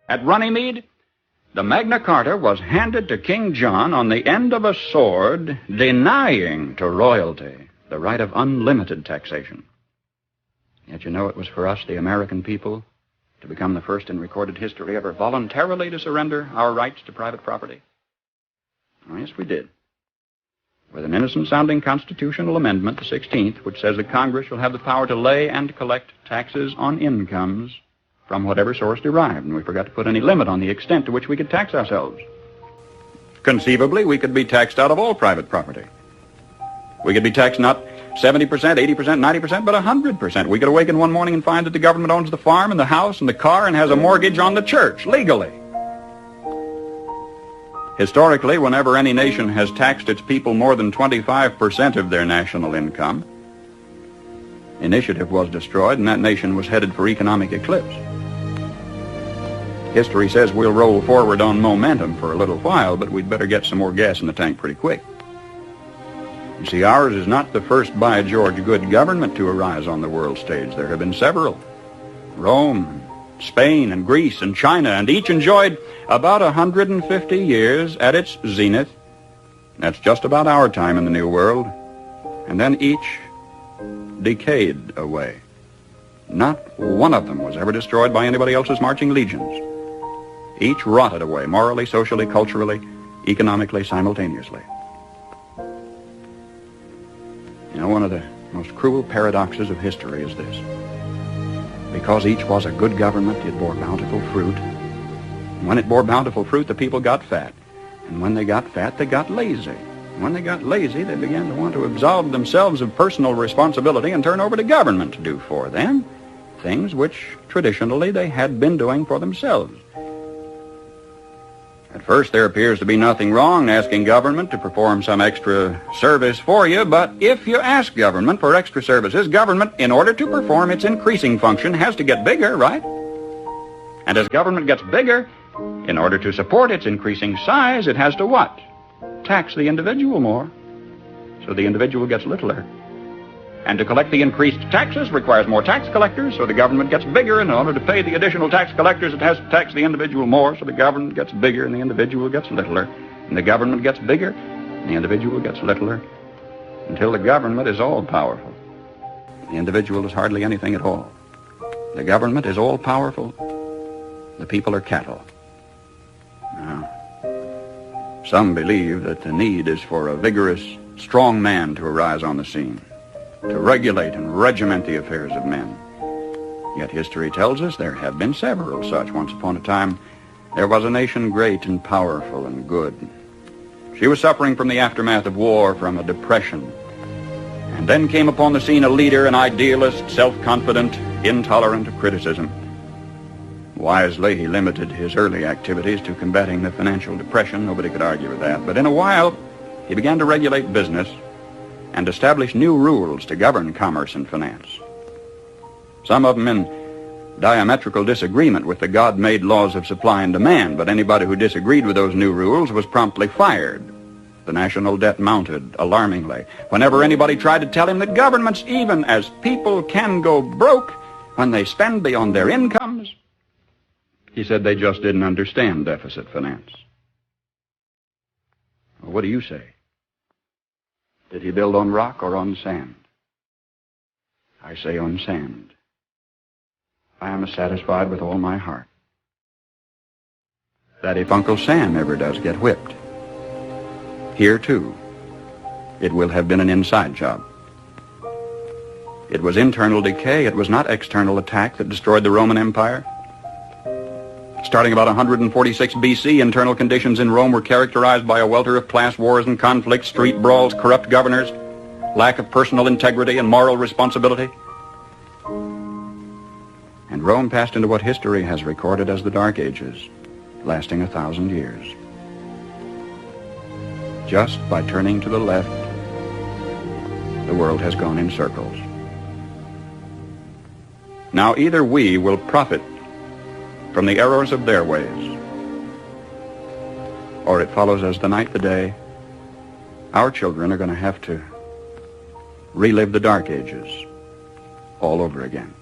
At Runnymede, the Magna Carta was handed to King John on the end of a sword, denying to royalty the right of unlimited taxation. Yet you know it was for us, the American people, to become the first in recorded history ever voluntarily to surrender our rights to private property. Oh, yes, we did. With an innocent-sounding constitutional amendment, the 16th, which says that Congress shall have the power to lay and collect taxes on incomes from whatever source derived, and we forgot to put any limit on the extent to which we could tax ourselves. Conceivably, we could be taxed out of all private property. We could be taxed not 70%, 80%, 90%, but 100%. We could awaken one morning and find that the government owns the farm and the house and the car and has a mortgage on the church, legally. Historically, whenever any nation has taxed its people more than 25% of their national income, initiative was destroyed and that nation was headed for economic eclipse. History says we'll roll forward on momentum for a little while, but we'd better get some more gas in the tank pretty quick. You see, ours is not the first, by George, good government to arise on the world stage. There have been several. Rome, Spain, and Greece, and China, and each enjoyed about 150 years at its zenith. That's just about our time in the New World. And then each decayed away. Not one of them was ever destroyed by anybody else's marching legions. Each rotted away, morally, socially, culturally, economically, simultaneously. You know, one of the most cruel paradoxes of history is this. Because each was a good government, it bore bountiful fruit. And when it bore bountiful fruit, the people got fat. And when they got fat, they got lazy. And when they got lazy, they began to want to absolve themselves of personal responsibility and turn over to government to do for them things which traditionally they had been doing for themselves. At first, there appears to be nothing wrong in asking government to perform some extra service for you, but if you ask government for extra services, government, in order to perform its increasing function, has to get bigger, right? And as government gets bigger, in order to support its increasing size, it has to what? Tax the individual more, so the individual gets littler. And to collect the increased taxes requires more tax collectors, so the government gets bigger, and in order to pay the additional tax collectors, it has to tax the individual more, so the government gets bigger and the individual gets littler. And the government gets bigger and the individual gets littler, until the government is all-powerful. The individual is hardly anything at all. The government is all-powerful. The people are cattle. Now, some believe that the need is for a vigorous, strong man to arise on the scene, to regulate and regiment the affairs of men. Yet history tells us there have been several such. Once upon a time, there was a nation great and powerful and good. She was suffering from the aftermath of war, from a depression. And then came upon the scene a leader, an idealist, self-confident, intolerant of criticism. Wisely, he limited his early activities to combating the financial depression. Nobody could argue with that. But in a while, he began to regulate business and establish new rules to govern commerce and finance. Some of them in diametrical disagreement with the God-made laws of supply and demand, but anybody who disagreed with those new rules was promptly fired. The national debt mounted alarmingly. Whenever anybody tried to tell him that governments, even as people, can go broke when they spend beyond their incomes, he said they just didn't understand deficit finance. Well, what do you say? Did he build on rock or on sand? I say on sand. I am satisfied with all my heart that if Uncle Sam ever does get whipped, here too, it will have been an inside job. It was internal decay, it was not external attack that destroyed the Roman Empire. Starting about 146 BC, internal conditions in Rome were characterized by a welter of class wars and conflicts, street brawls, corrupt governors, lack of personal integrity and moral responsibility. And Rome passed into what history has recorded as the Dark Ages, lasting 1,000 years. Just by turning to the left, the world has gone in circles. Now either we will profit from the errors of their ways, or it follows as the night the day, our children are going to have to relive the Dark Ages all over again.